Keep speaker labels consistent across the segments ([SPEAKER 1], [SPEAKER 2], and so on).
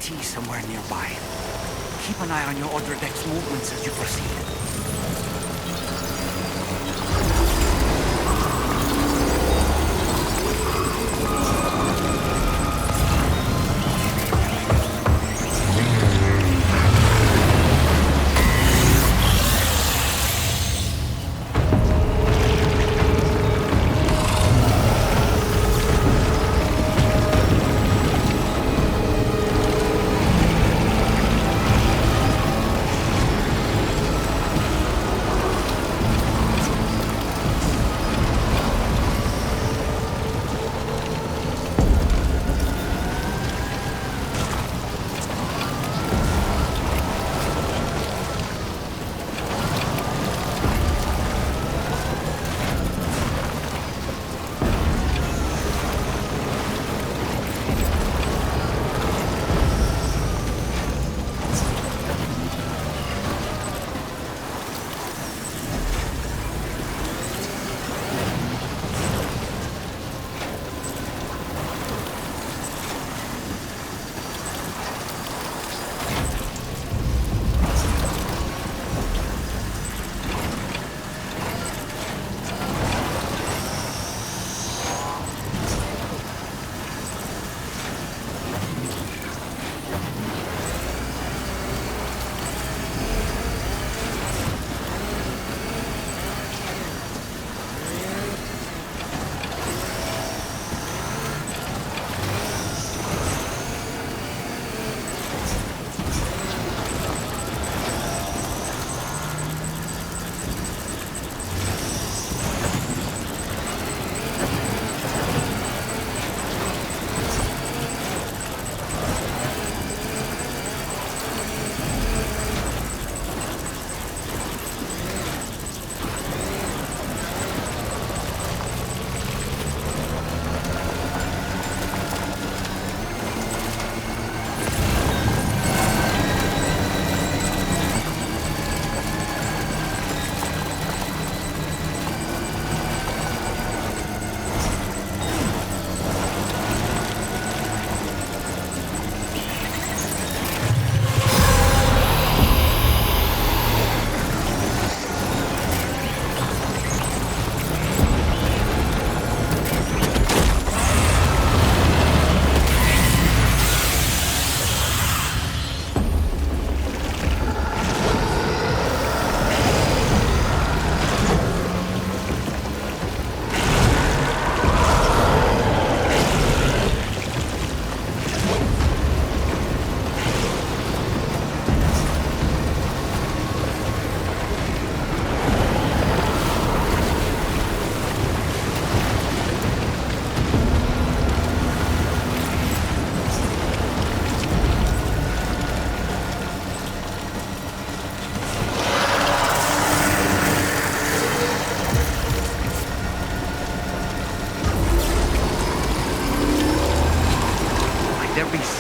[SPEAKER 1] AT somewhere nearby. Keep an eye on your other deck's movements as you proceed.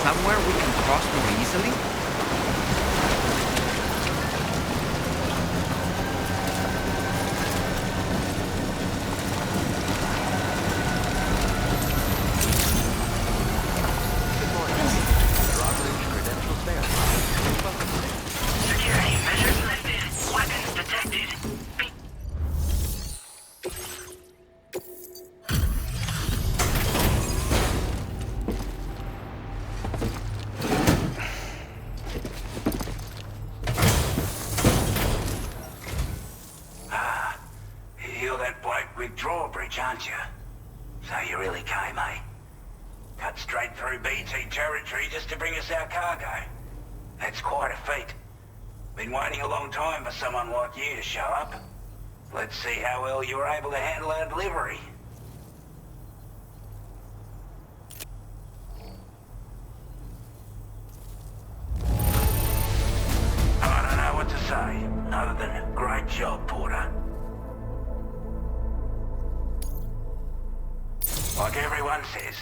[SPEAKER 1] Somewhere we can cross more easily?
[SPEAKER 2] Security measures lifted. Weapons detected.
[SPEAKER 3] You're that bloke with drawbridge, aren't you? So you really came, eh? Cut straight through BT territory just to bring us our cargo. That's quite a feat. Been waiting a long time for someone like you to show up. Let's see how well you were able to handle our delivery. I don't know what to say, other than great job, Porter. Like everyone says,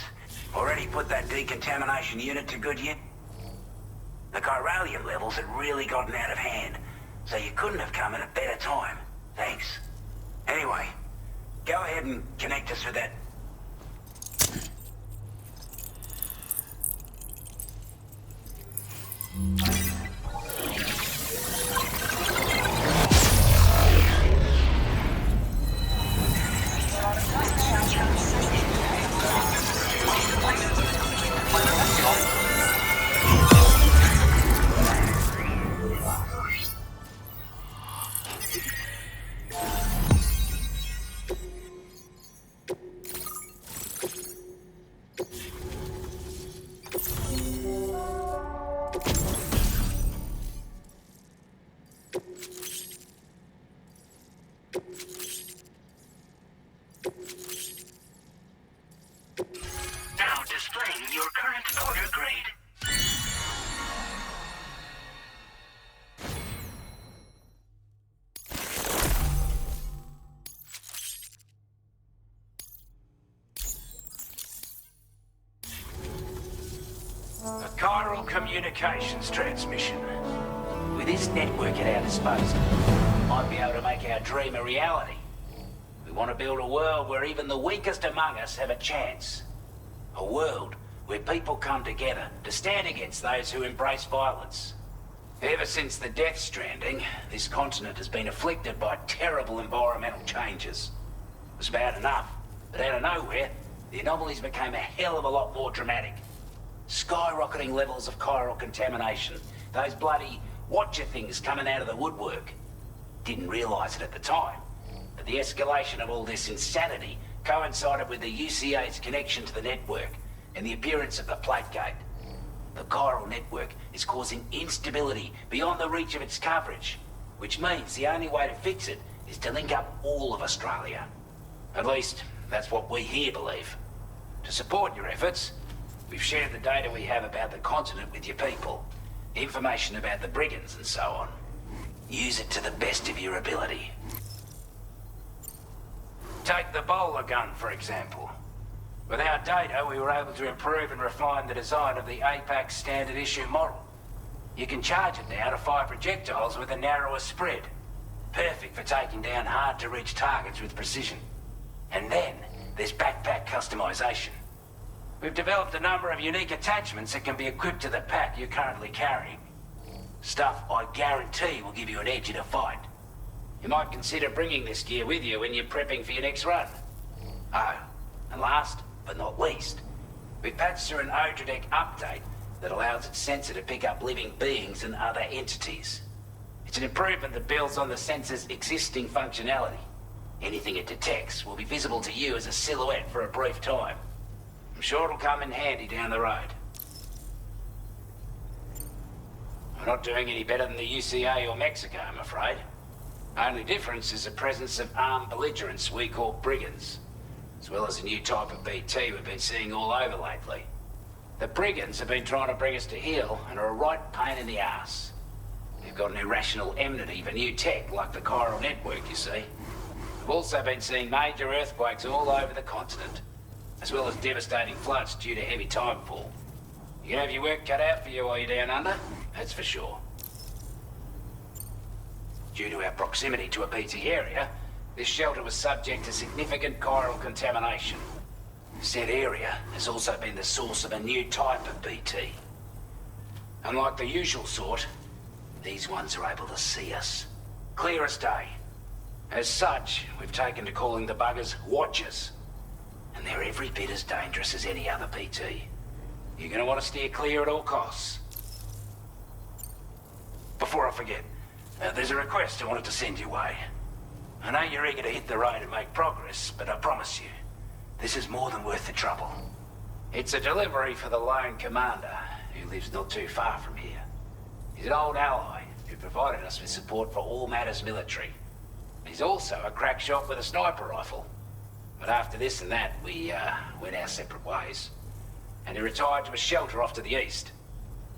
[SPEAKER 3] already put that decontamination unit to good use? The chiralium levels had really gotten out of hand, so you couldn't have come at a better time. Thanks. Anyway, go ahead and connect us with that.
[SPEAKER 2] Now displaying your current order grade.
[SPEAKER 4] A chiral communications transmission. With this network at our disposal, we might be able to make our dream a reality. We want to build a world where even the weakest among us have a chance. A world where people come together to stand against those who embrace violence. Ever since the death stranding, this continent has been afflicted by terrible environmental changes. It was bad enough, but out of nowhere, the anomalies became a hell of a lot more dramatic. Skyrocketing levels of chiral contamination. Those bloody watcher things coming out of the woodwork. Didn't realize it at the time, but the escalation of all this insanity coincided with the UCA's connection to the network and the appearance of the plate gate. The chiral network is causing instability beyond the reach of its coverage, which means the only way to fix it is to link up all of Australia. At least, that's what we here believe. To support your efforts, we've shared the data we have about the continent with your people. Information about the brigands and so on. Use it to the best of your ability. Take the bowler gun, for example. With our data, we were able to improve and refine the design of the APAC standard issue model. You can charge it now to fire projectiles with a narrower spread. Perfect for taking down hard-to-reach targets with precision. And then, there's backpack customization. We've developed a number of unique attachments that can be equipped to the pack you're currently carrying. Stuff I guarantee will give you an edge in a fight. You might consider bringing this gear with you when you're prepping for your next run. Oh, and last but not least, we patched through an Odradek update that allows its sensor to pick up living beings and other entities. It's an improvement that builds on the sensor's existing functionality. Anything it detects will be visible to you as a silhouette for a brief time. I'm sure it'll come in handy down the road. We're not doing any better than the UCA or Mexico, I'm afraid. Only difference is the presence of armed belligerents we call brigands, as well as a new type of BT we've been seeing all over lately. The brigands have been trying to bring us to heel and are a right pain in the ass. They've got an irrational enmity for new tech like the chiral network, you see. We've also been seeing major earthquakes all over the continent, as well as devastating floods due to heavy timefall. You can have your work cut out for you while you're down under, that's for sure. Due to our proximity to a BT area, this shelter was subject to significant chiral contamination. Said area has also been the source of a new type of BT. Unlike the usual sort, these ones are able to see us. Clear as day. As such, we've taken to calling the buggers Watchers. And they're every bit as dangerous as any other PT. You're gonna want to steer clear at all costs. Before I forget, there's a request I wanted to send your way. I know you're eager to hit the road and make progress, but I promise you, this is more than worth the trouble. It's a delivery for the lone commander, who lives not too far from here. He's an old ally who provided us with support for all matters military. He's also a crack shot with a sniper rifle. But after this and that, we went our separate ways. And he retired to a shelter off to the east.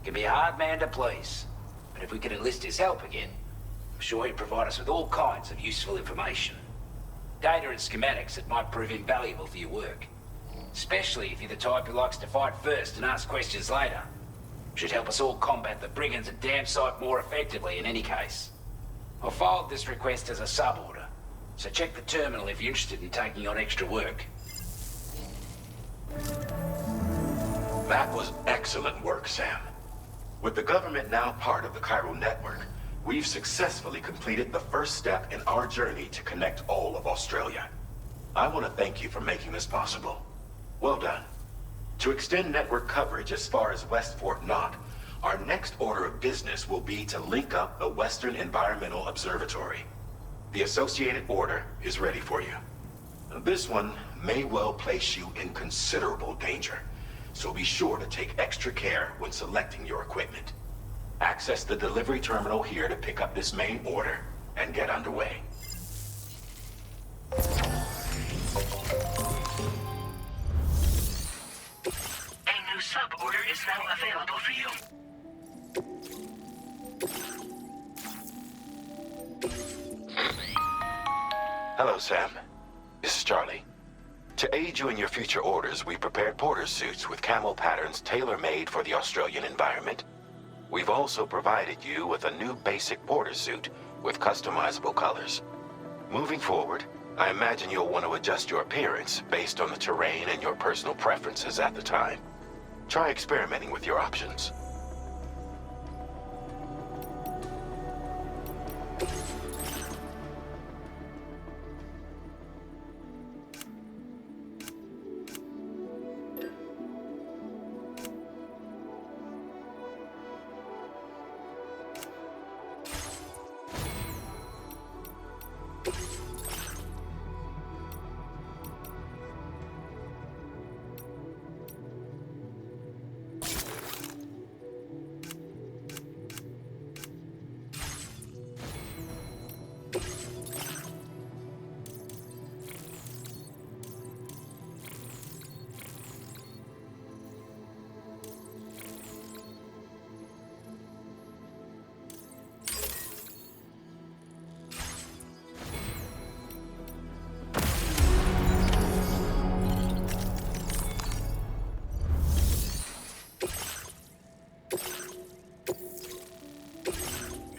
[SPEAKER 4] Can be a hard man to please, but if we can enlist his help again, I'm sure he'd provide us with all kinds of useful information. Data and schematics that might prove invaluable for your work. Especially if you're the type who likes to fight first and ask questions later. Should help us all combat the brigands a damn sight more effectively in any case. I'll filed this request as a sub-order, so check the terminal if you're interested in taking on extra work.
[SPEAKER 5] That was excellent work, Sam. With the government now part of the Chiral network, we've successfully completed the first step in our journey to connect all of Australia. I want to thank you for making this possible. Well done. To extend network coverage as far as West Fort Knott, our next order of business will be to link up the Western Environmental Observatory. The associated order is ready for you. This one may well place you in considerable danger, so be sure to take extra care when selecting your equipment. Access the delivery terminal here to pick up this main order and get underway.
[SPEAKER 2] A new sub-order is now available for you.
[SPEAKER 5] Hello, Sam. This is Charlie. To aid you in your future orders, we prepared porter suits with camel patterns tailor-made for the Australian environment. We've also provided you with a new basic porter suit with customizable colors. Moving forward, I imagine you'll want to adjust your appearance based on the terrain and your personal preferences at the time. Try experimenting with your options.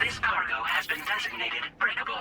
[SPEAKER 2] This cargo has been designated breakable.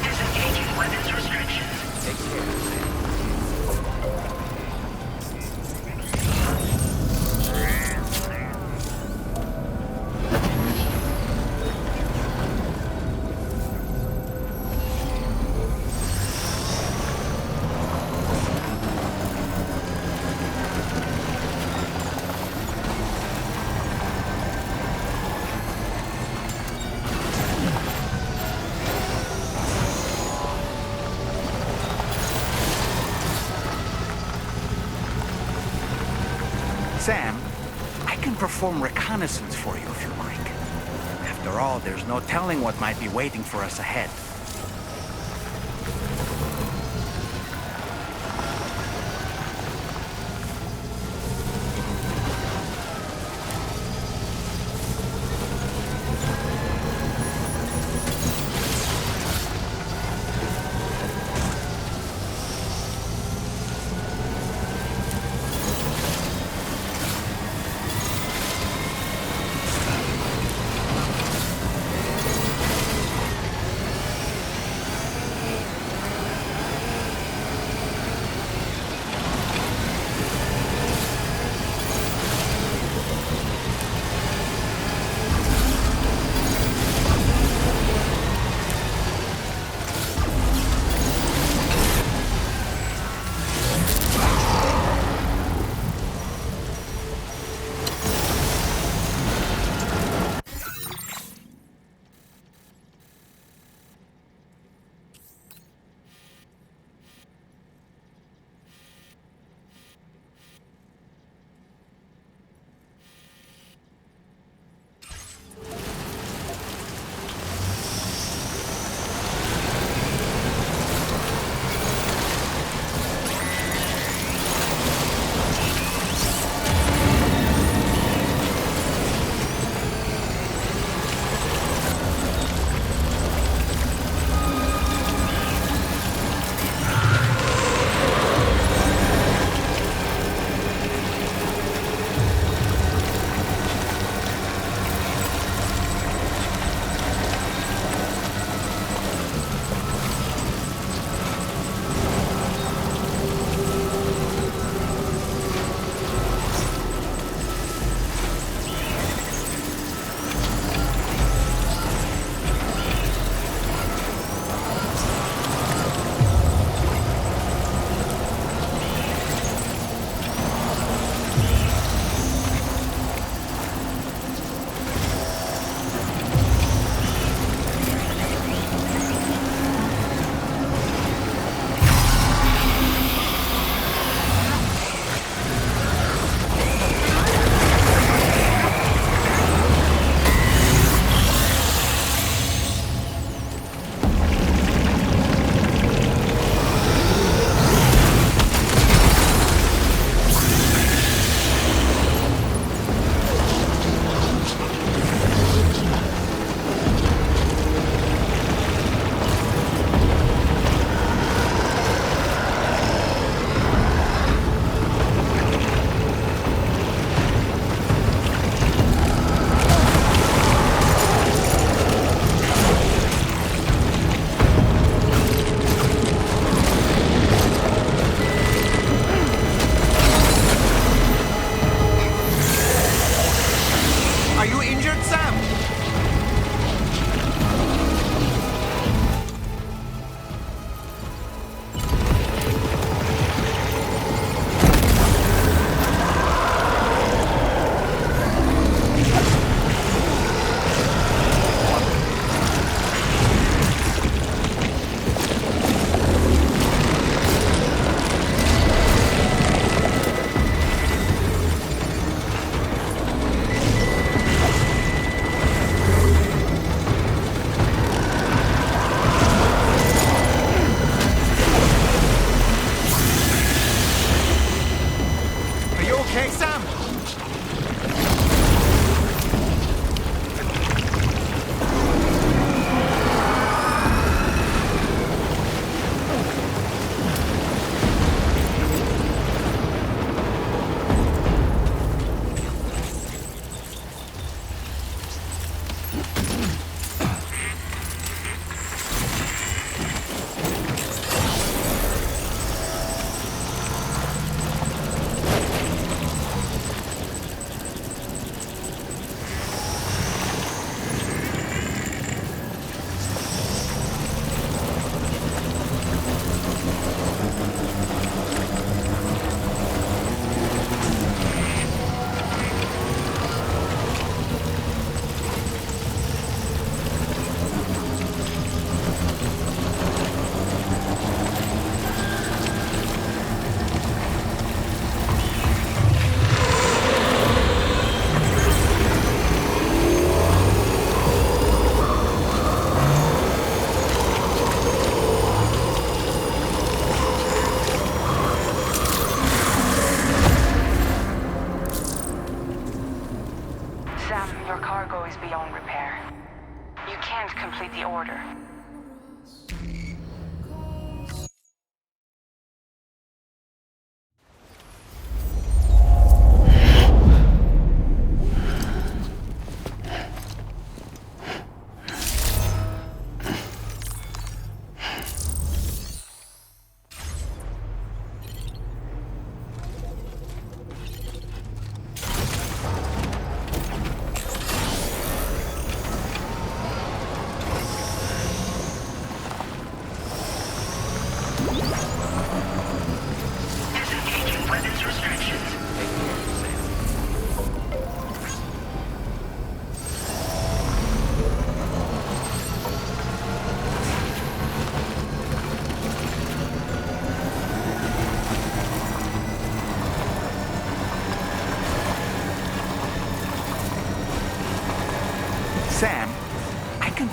[SPEAKER 2] Disengaging weapons restrictions.
[SPEAKER 1] Take care. Sam, I can perform reconnaissance for you if you like. After all, there's no telling what might be waiting for us ahead.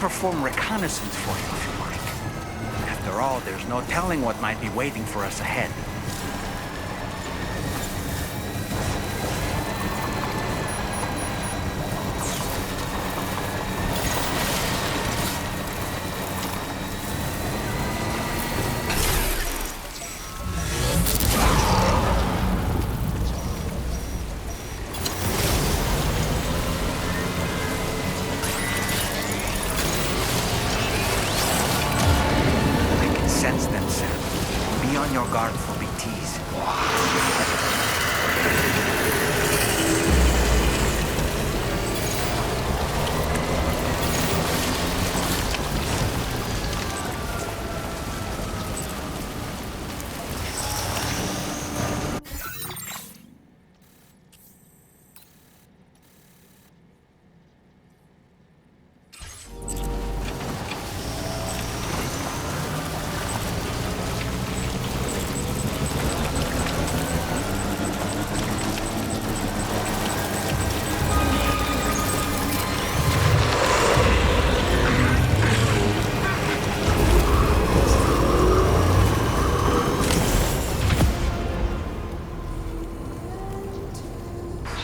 [SPEAKER 1] perform reconnaissance for you if you like. After all, there's no telling what might be waiting for us ahead. Sense them, Sam. Be on your guard for BTs.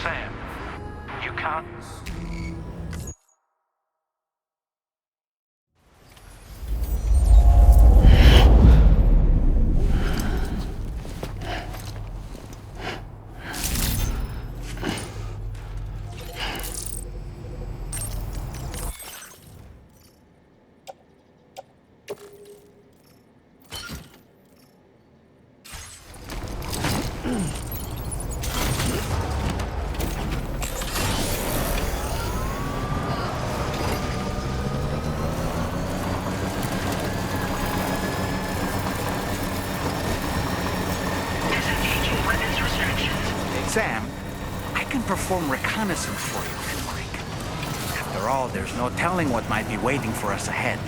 [SPEAKER 4] Sam, you can't...
[SPEAKER 2] Disengaging weapons restrictions.
[SPEAKER 1] Sam, I can perform reconnaissance for you if you like. After all, there's no telling what might be waiting for us ahead.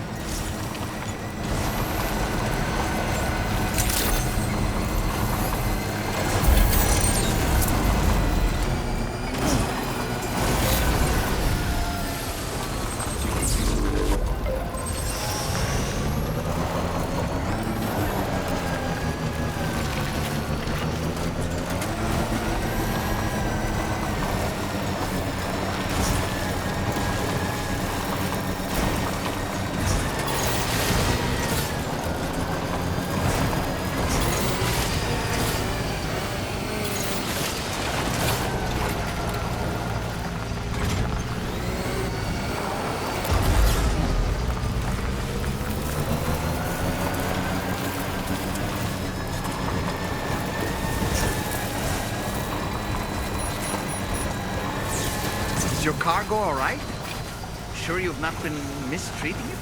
[SPEAKER 1] Is your cargo all right? Sure you've not been mistreating it?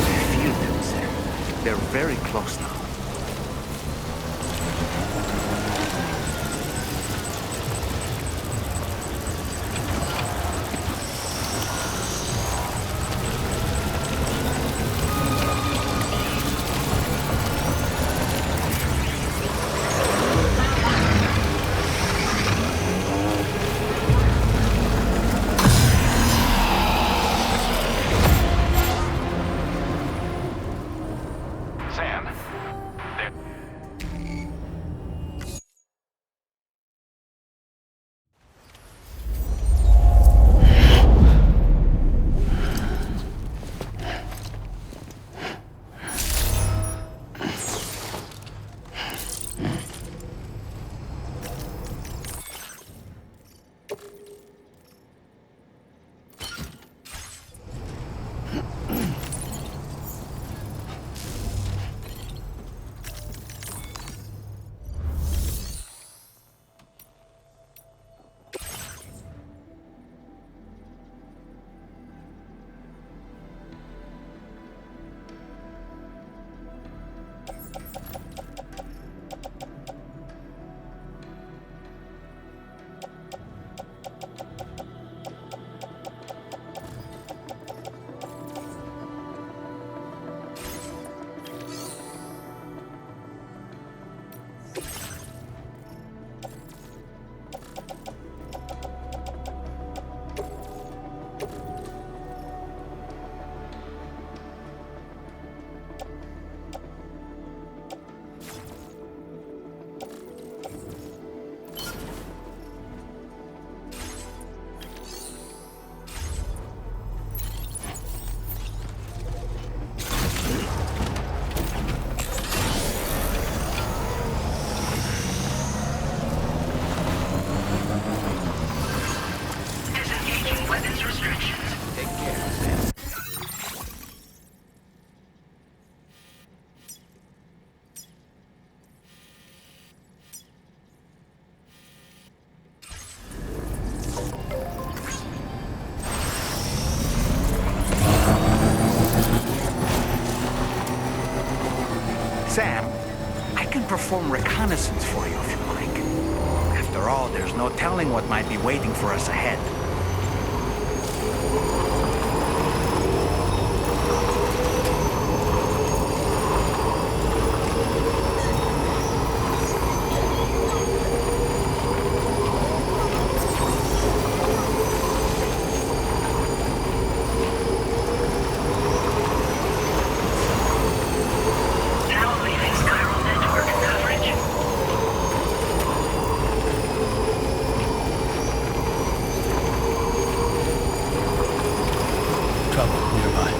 [SPEAKER 1] I feel them, Sam. They're very close now.
[SPEAKER 4] Sam, they're...
[SPEAKER 2] weapons restrictions.
[SPEAKER 1] Take care, Sam. Sam, I can perform reconnaissance for you if you like. After all, there's no telling what might be waiting for us ahead.
[SPEAKER 2] Now leaving Spiral Network coverage.
[SPEAKER 6] Trouble nearby.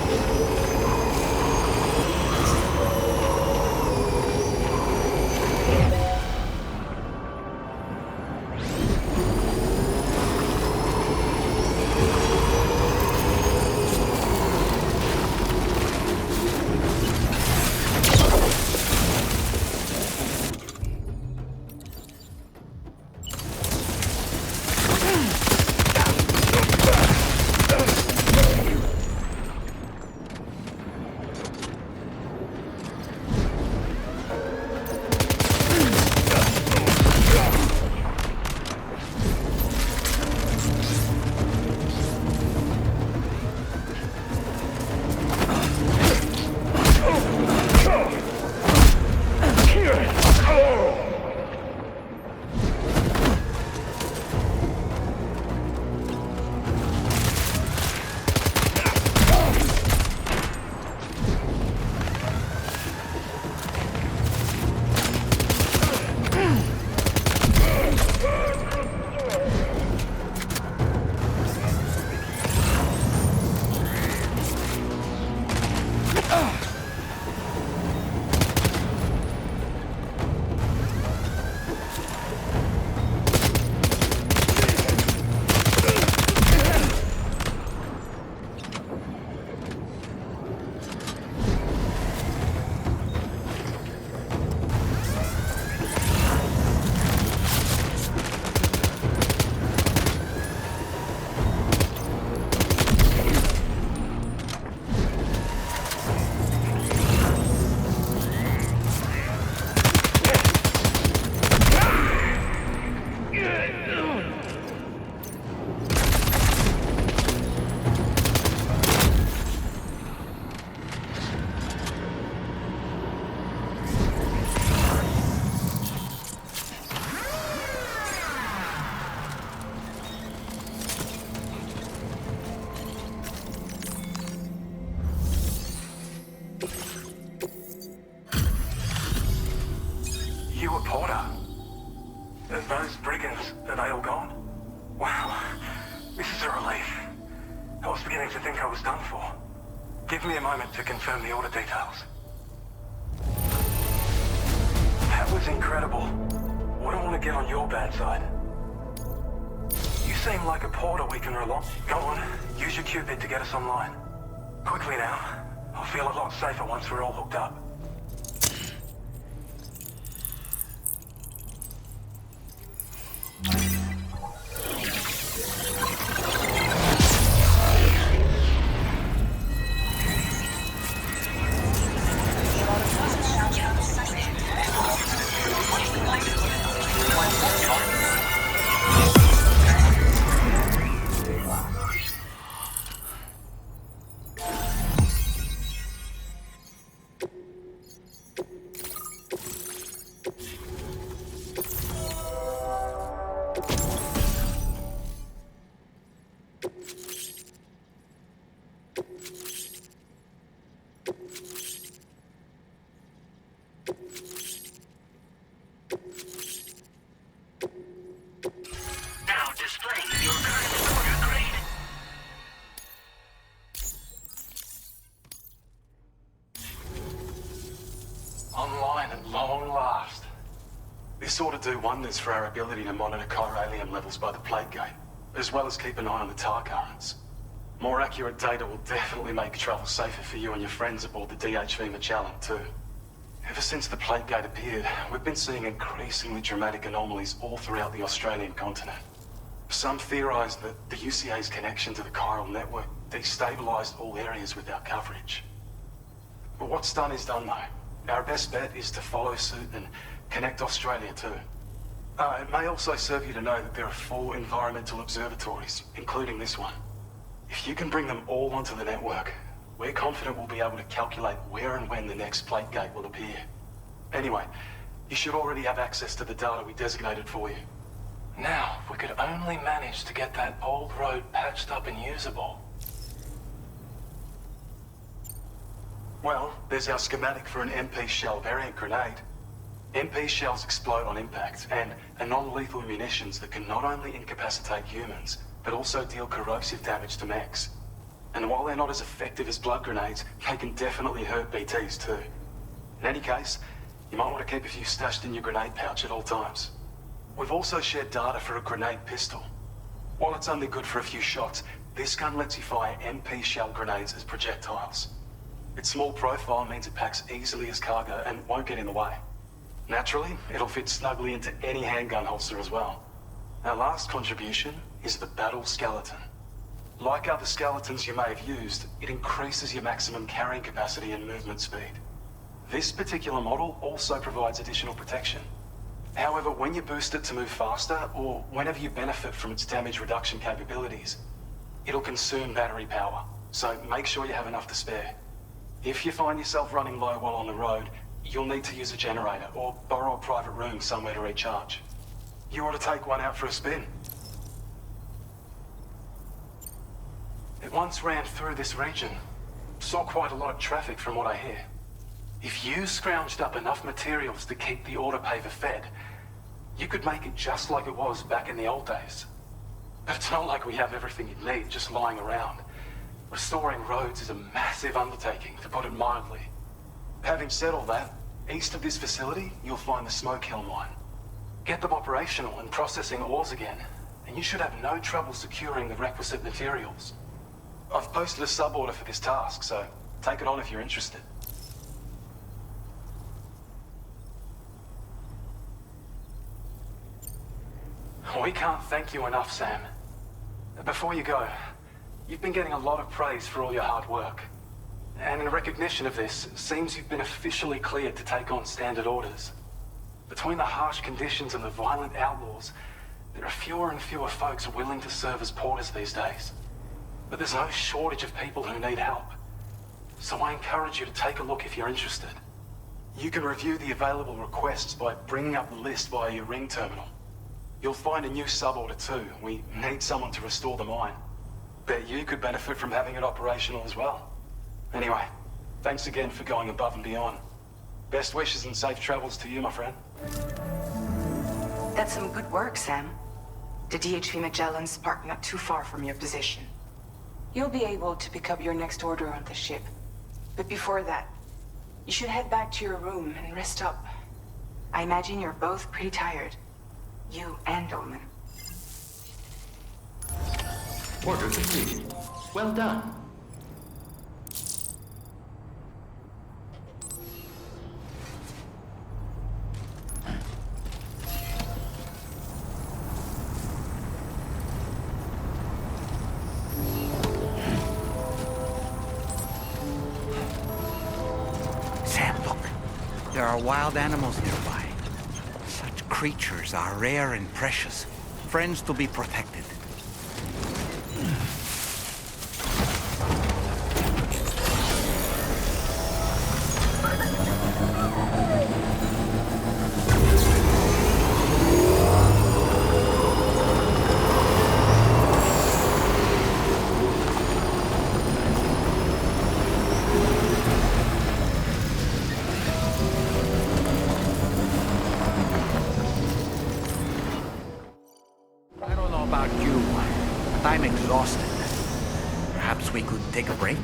[SPEAKER 3] You a Porter? And those brigands, are they all gone? Wow, this is a relief. I was beginning to think I was done for. Give me a moment to confirm the order details. That was incredible. Wouldn't want to get on your bad side. You seem like a Porter we can rely on. Go on, use your Cupid to get us online. Quickly now. I'll feel a lot safer once we're all hooked up.
[SPEAKER 2] Now displaying your current order grade.
[SPEAKER 5] Online at long last. This ought to do wonders for our ability to monitor chiralium levels by the plague gate.
[SPEAKER 6] as well as keep an eye on the tar currents. More accurate data will definitely make travel safer for you and your friends aboard the DHV Magellan, too. Ever since the Plague Gate appeared, we've been seeing increasingly dramatic anomalies all throughout the Australian continent. Some theorize that the UCA's connection to the chiral network destabilized all areas with our coverage. But what's done is done, though. Our best bet is to follow suit and connect Australia, too. It may also serve you to know that there are 4 environmental observatories, including this one. If you can bring them all onto the network, we're confident we'll be able to calculate where and when the next Plague Gate will appear. Anyway, you should already have access to the data we designated for you. Now, if we could only manage to get that old road patched up and usable. Well, there's our schematic for an MP shell variant grenade. MP shells explode on impact and are non-lethal munitions that can not only incapacitate humans, but also deal corrosive damage to mechs. And while they're not as effective as blood grenades, they can definitely hurt BTs too. In any case, you might want to keep a few stashed in your grenade pouch at all times. We've also shared data for a grenade pistol. While it's only good for a few shots, this gun lets you fire MP shell grenades as projectiles. Its small profile means it packs easily as cargo and won't get in the way. Naturally, it'll fit snugly into any handgun holster as well. Our last contribution is the Battle Skeleton. Like other skeletons you may have used, it increases your maximum carrying capacity and movement speed. This particular model also provides additional protection. However, when you boost it to move faster, or whenever you benefit from its damage reduction capabilities, it'll consume battery power, so make sure you have enough to spare. If you find yourself running low while on the road, you'll need to use a generator or borrow a private room somewhere to recharge. You ought to take one out for a spin. It once ran through this region. Saw quite a lot of traffic from what I hear. If you scrounged up enough materials to keep the autopaver fed, you could make it just like it was back in the old days. But it's not like we have everything you'd need just lying around. Restoring roads is a massive undertaking, to put it mildly. Having said all that, east of this facility, you'll find the Smoke Hill mine. Get them operational and processing ores again, and you should have no trouble securing the requisite materials. I've posted a sub-order for this task, so take it on if you're interested. We can't thank you enough, Sam. Before you go, you've been getting a lot of praise for all your hard work. And in recognition of this, it seems you've been officially cleared to take on standard orders. Between the harsh conditions and the violent outlaws, there are fewer and fewer folks willing to serve as porters these days. But there's no shortage of people who need help. So I encourage you to take a look if you're interested. You can review the available requests by bringing up the list via your ring terminal. You'll find a new sub-order too. We need someone to restore the mine. Bet you could benefit from having it operational as well. Anyway, thanks again for going above and beyond. Best wishes and safe travels to you, my friend.
[SPEAKER 7] That's some good work, Sam. The DHV Magellan's parked not too far from your position. You'll be able to pick up your next order on the ship. But before that, you should head back to your room and rest up. I imagine you're both pretty tired. You and Omen.
[SPEAKER 8] Order completed. Well done.
[SPEAKER 1] Sam, look. There are wild animals nearby. Such creatures are rare and precious. Friends to be protected. I don't know about you, but I'm exhausted. Perhaps we could take a break?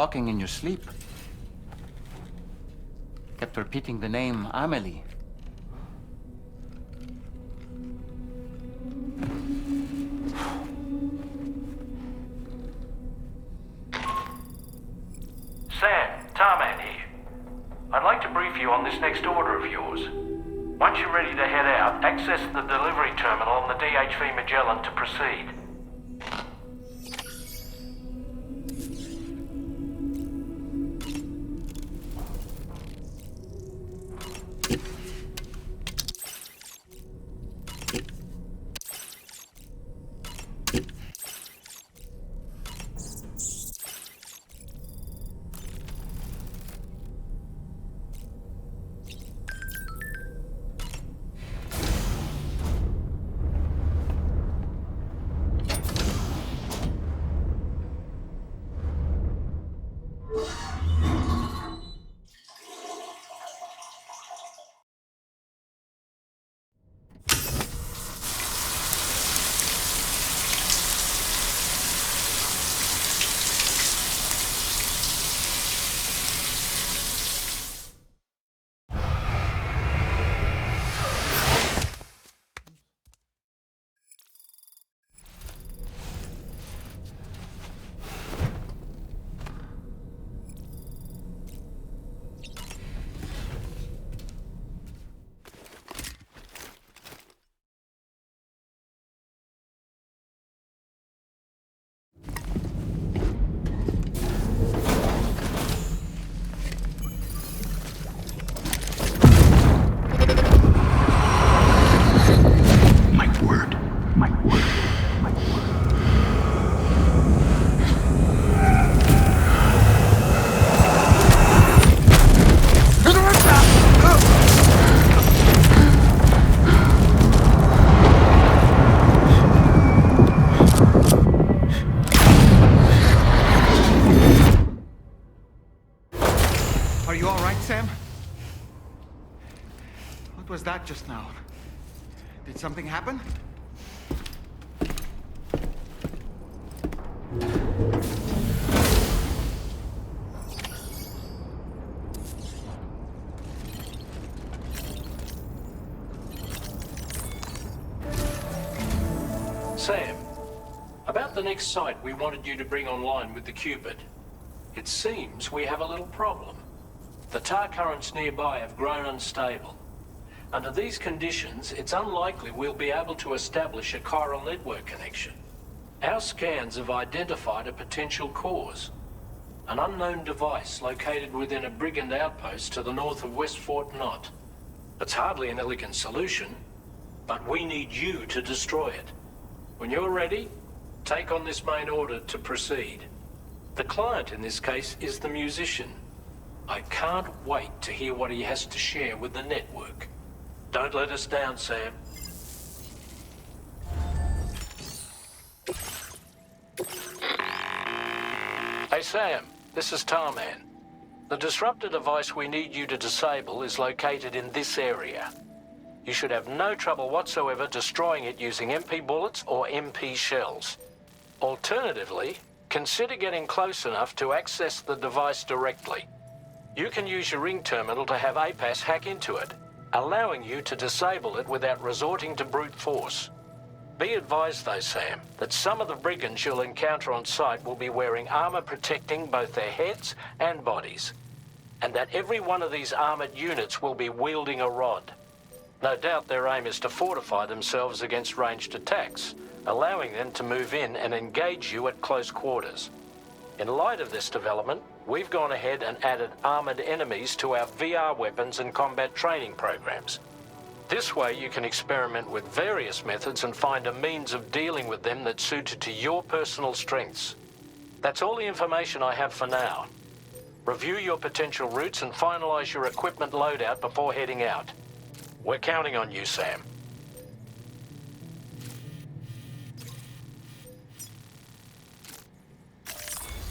[SPEAKER 1] talking in your sleep. Kept repeating the name Amelie.
[SPEAKER 9] Sam, Tarman here. I'd like to brief you on this next order of yours. Once you're ready to head out, access the delivery terminal on the DHV Magellan to proceed.
[SPEAKER 1] Are you all right, Sam? What was that just now? Did something happen?
[SPEAKER 9] Sam, about the next site we wanted you to bring online with the Cupid. It seems we have a little problem. The tar currents nearby have grown unstable. Under these conditions, it's unlikely we'll be able to establish a chiral network connection. Our scans have identified a potential cause. An unknown device located within a brigand outpost to the north of West Fort Knott. It's hardly an elegant solution, but we need you to destroy it. When you're ready, take on this main order to proceed. The client in this case is the musician. I can't wait to hear what he has to share with the network. Don't let us down, Sam. Hey, Sam, this is Tarman. The disruptor device we need you to disable is located in this area. You should have no trouble whatsoever destroying it using MP bullets or MP shells. Alternatively, consider getting close enough to access the device directly. You can use your ring terminal to have APAS hack into it, allowing you to disable it without resorting to brute force. Be advised though, Sam, that some of the brigands you'll encounter on site will be wearing armor protecting both their heads and bodies, and that every one of these armored units will be wielding a rod. No doubt their aim is to fortify themselves against ranged attacks, allowing them to move in and engage you at close quarters. In light of this development, we've gone ahead and added armored enemies to our VR weapons and combat training programs. This way you can experiment with various methods and find a means of dealing with them that's suited to your personal strengths. That's all the information I have for now. Review your potential routes and finalize your equipment loadout before heading out. We're counting on you, Sam.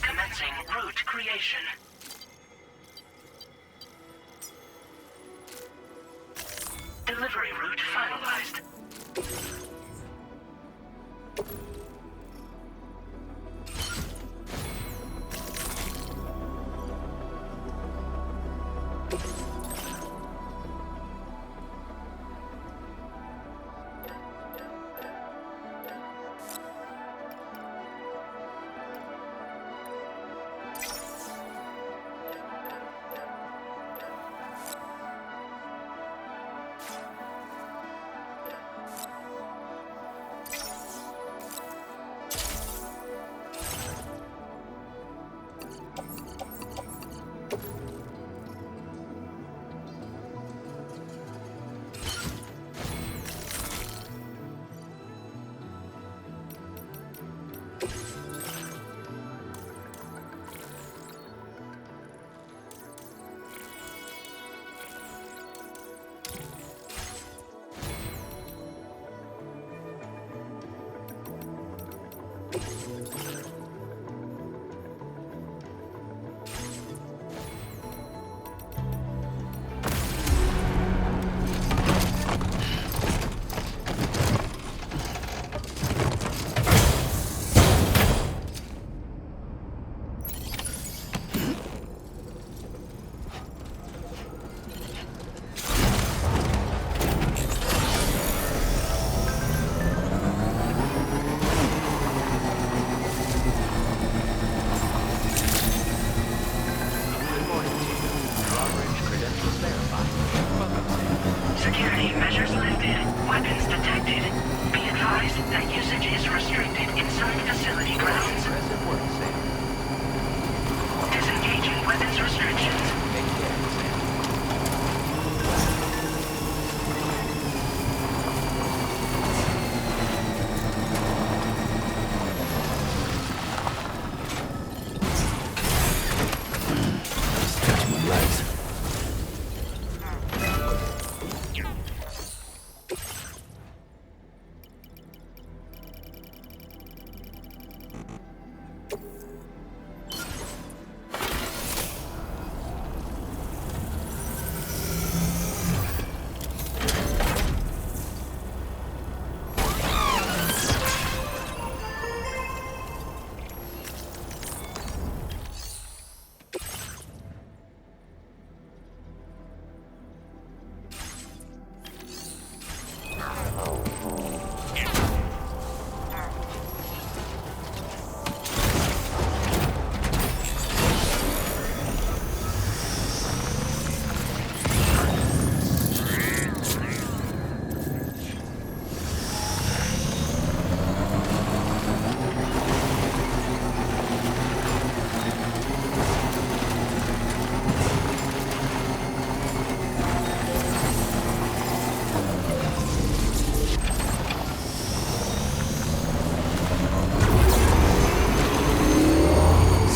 [SPEAKER 2] Commencing route creation. Delivery route finalized. Security measures lifted. Weapons detected. Be advised that usage is restricted inside facility grounds.
[SPEAKER 8] Impressive work, Sam.
[SPEAKER 2] Disengaging weapons restrictions.
[SPEAKER 8] Take care, Sam.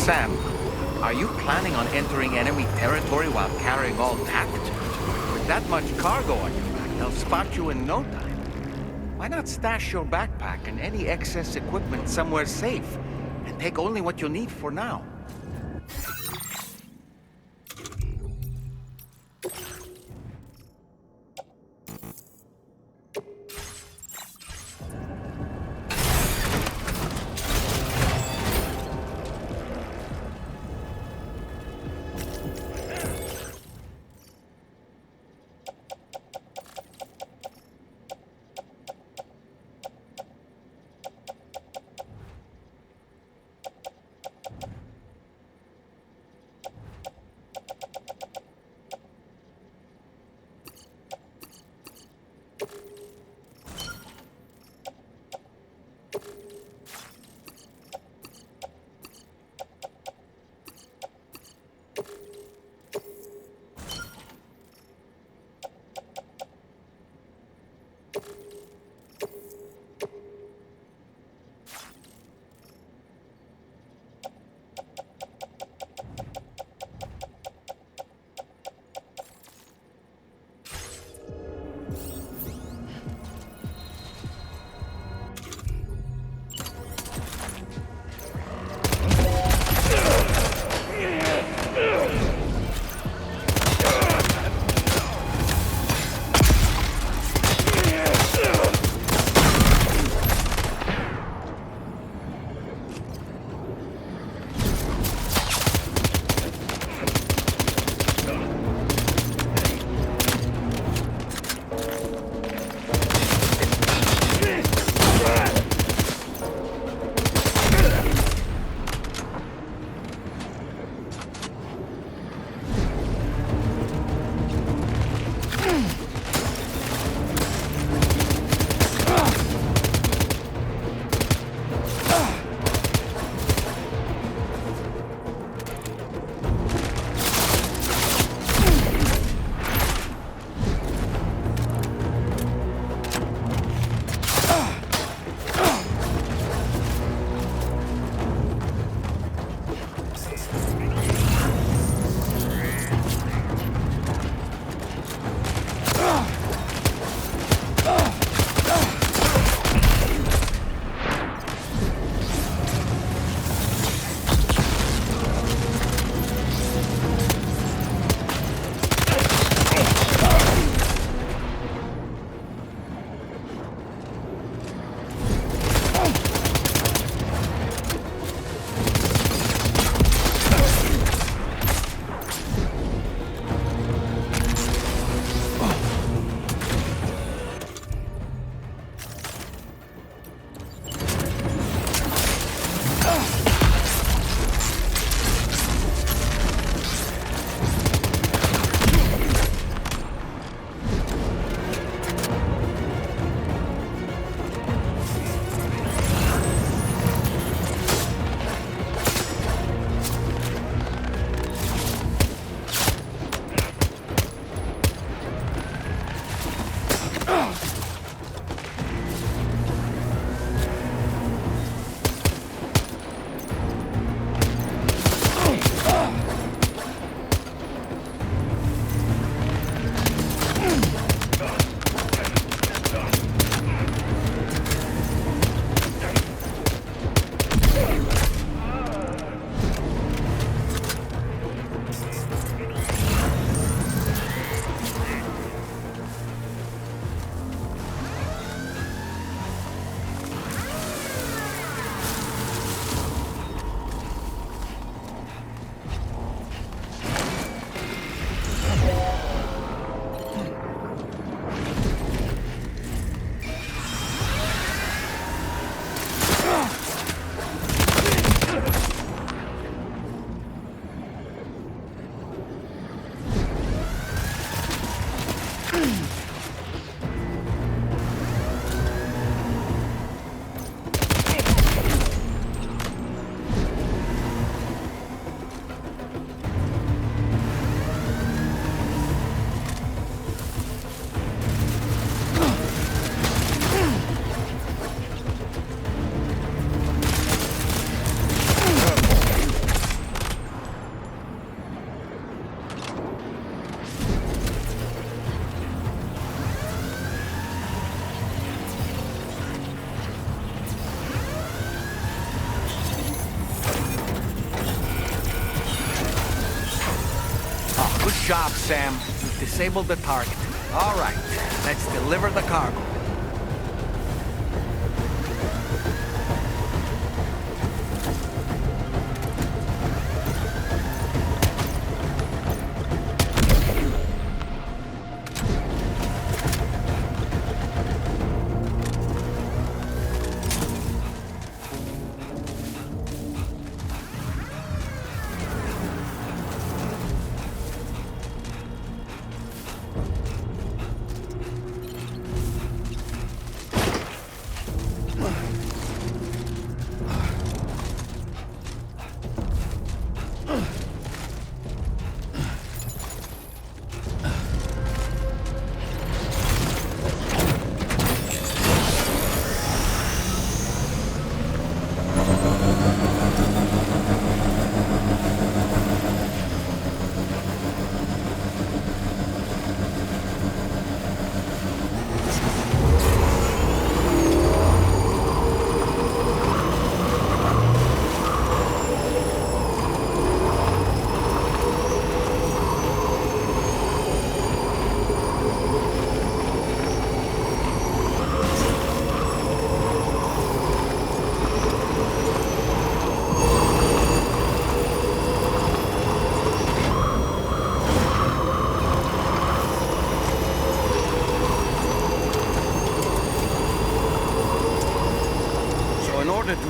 [SPEAKER 1] Sam, are you planning on entering enemy territory while carrying all that? With that much cargo on your back, they'll spot you in no time. Why not stash your backpack and any excess equipment somewhere safe, and take only what you need for now? Good job, Sam. You've disabled the target. All right, let's deliver the cargo.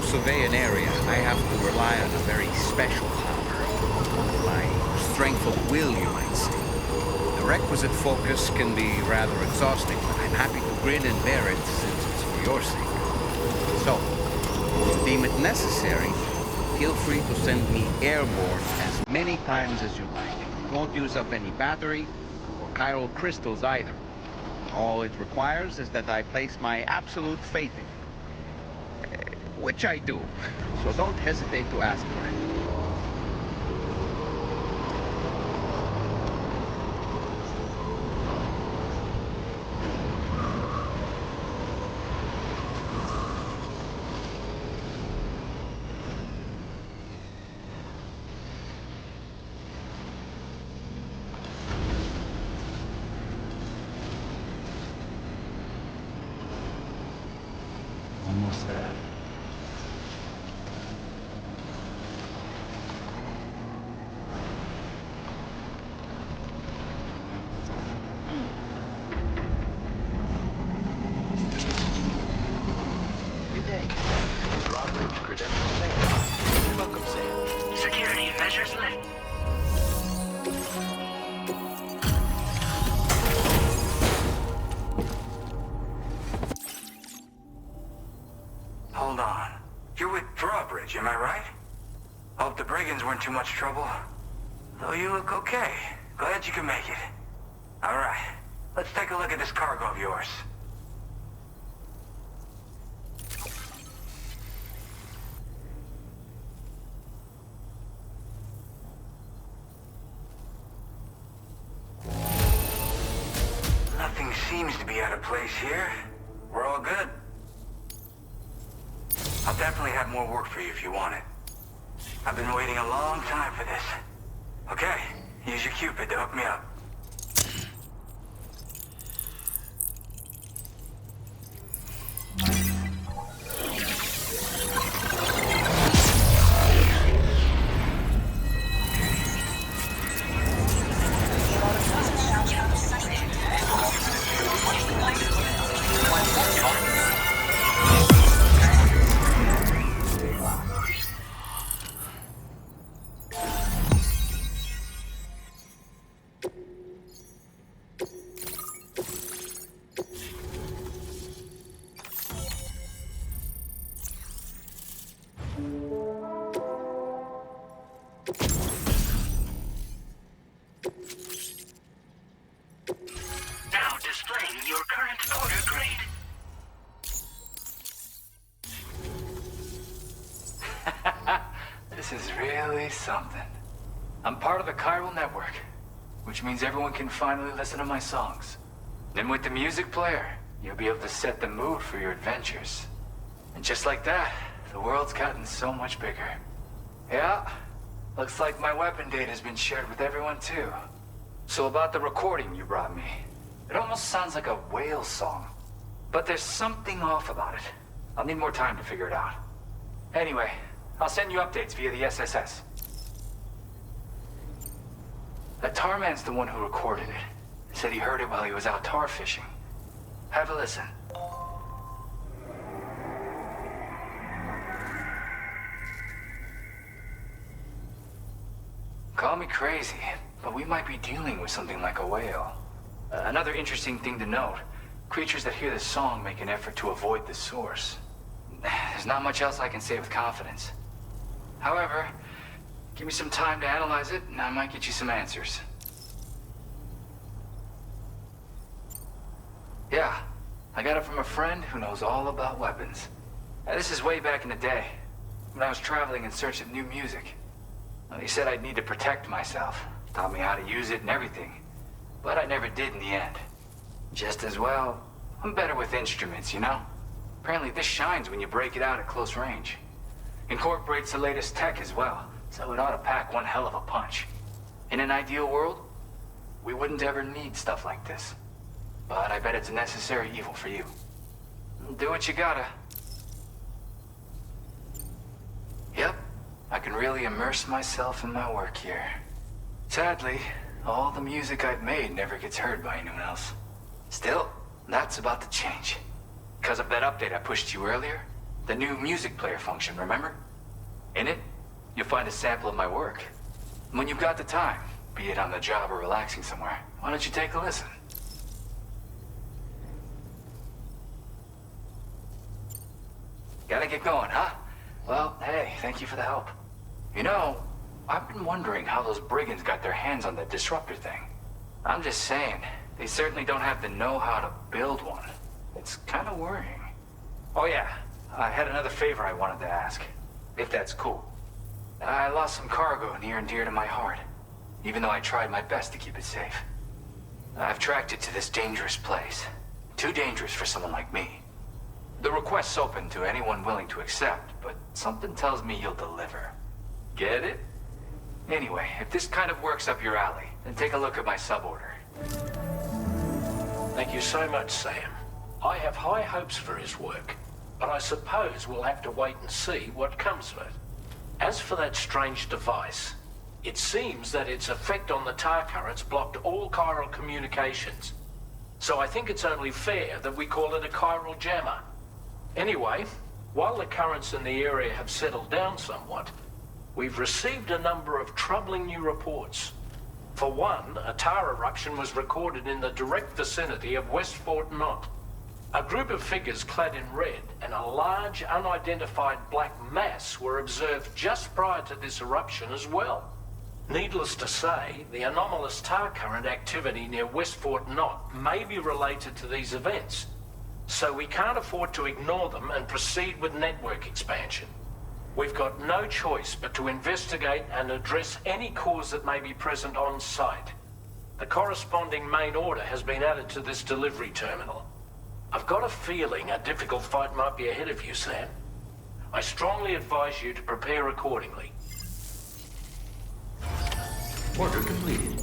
[SPEAKER 1] Survey an area, I have to rely on a very special power. My strength of will, you might say. The requisite focus can be rather exhausting, but I'm happy to grin and bear it since it's for your sake. So, if you deem it necessary, feel free to send me airborne as many times as you like. It won't use up any battery or chiral crystals either. All it requires is that I place my absolute faith in you. Which I do, so don't hesitate to ask for it.
[SPEAKER 8] Almost there.
[SPEAKER 2] Security measures lift.
[SPEAKER 3] Hold on. You're with Drawbridge, am I right? Hope the brigands weren't too much trouble. Though you look okay. Glad you can make it. All right. Let's take a look at this cargo of yours. Nothing seems to be out of place here. We're all good. I'll definitely have more work for you if you want it. I've been waiting a long time for this. Okay, use your Cupid to hook me up.
[SPEAKER 2] Now displaying your current order grade.
[SPEAKER 10] This is really something. I'm part of the chiral network, which means everyone can finally listen to my songs. Then with the music player, you'll be able to set the mood for your adventures. And just like that, the world's gotten so much bigger. Yeah, looks like my weapon data has been shared with everyone too. So about the recording you brought me. It almost sounds like a whale song. But there's something off about it. I'll need more time to figure it out. Anyway, I'll send you updates via the SSS. That tar man's the one who recorded it. He said he heard it while he was out tar fishing. Have a listen. Call me crazy, but we might be dealing with something like a whale. Another interesting thing to note, creatures that hear this song make an effort to avoid the source. There's not much else I can say with confidence. However, give me some time to analyze it, and I might get you some answers. Yeah, I got it from a friend who knows all about weapons. This is way back in the day, when I was traveling in search of new music. He said I'd need to protect myself, taught me how to use it and everything. But I never did in the end. Just as well, I'm better with instruments, you know? Apparently this shines when you break it out at close range. Incorporates the latest tech as well, so it ought to pack one hell of a punch. In an ideal world, we wouldn't ever need stuff like this. But I bet it's a necessary evil for you. Do what you gotta. Yep, I can really immerse myself in my work here. Sadly, all the music I've made never gets heard by anyone else. Still, that's about to change. Because of that update I pushed you earlier, the new music player function, remember? In it, you'll find a sample of my work. When you've got the time, be it on the job or relaxing somewhere, why don't you take a listen? Gotta get going, huh? Well, hey, thank you for the help. You know, I've been wondering how those brigands got their hands on the disruptor thing. I'm just saying, they certainly don't have the know-how to build one. It's kind of worrying. Oh yeah, I had another favor I wanted to ask, if that's cool. I lost some cargo near and dear to my heart, even though I tried my best to keep it safe. I've tracked it to this dangerous place. Too dangerous for someone like me. The request's open to anyone willing to accept, but something tells me you'll deliver. Get it? Anyway, if this kind of works up your alley, then take a look at my suborder.
[SPEAKER 9] Thank you so much, Sam. I have high hopes for his work, but I suppose we'll have to wait and see what comes of it. As for that strange device, it seems that its effect on the tar currents blocked all chiral communications. So I think it's only fair that we call it a chiral jammer. Anyway, while the currents in the area have settled down somewhat, we've received a number of troubling new reports. For one, a tar eruption was recorded in the direct vicinity of West Fort Knot. A group of figures clad in red and a large unidentified black mass were observed just prior to this eruption as well. Needless to say, the anomalous tar current activity near West Fort Knot may be related to these events, so we can't afford to ignore them and proceed with network expansion. We've got no choice but to investigate and address any cause that may be present on site. The corresponding main order has been added to this delivery terminal. I've got a feeling a difficult fight might be ahead of you, Sam. I strongly advise you to prepare accordingly.
[SPEAKER 8] Order completed.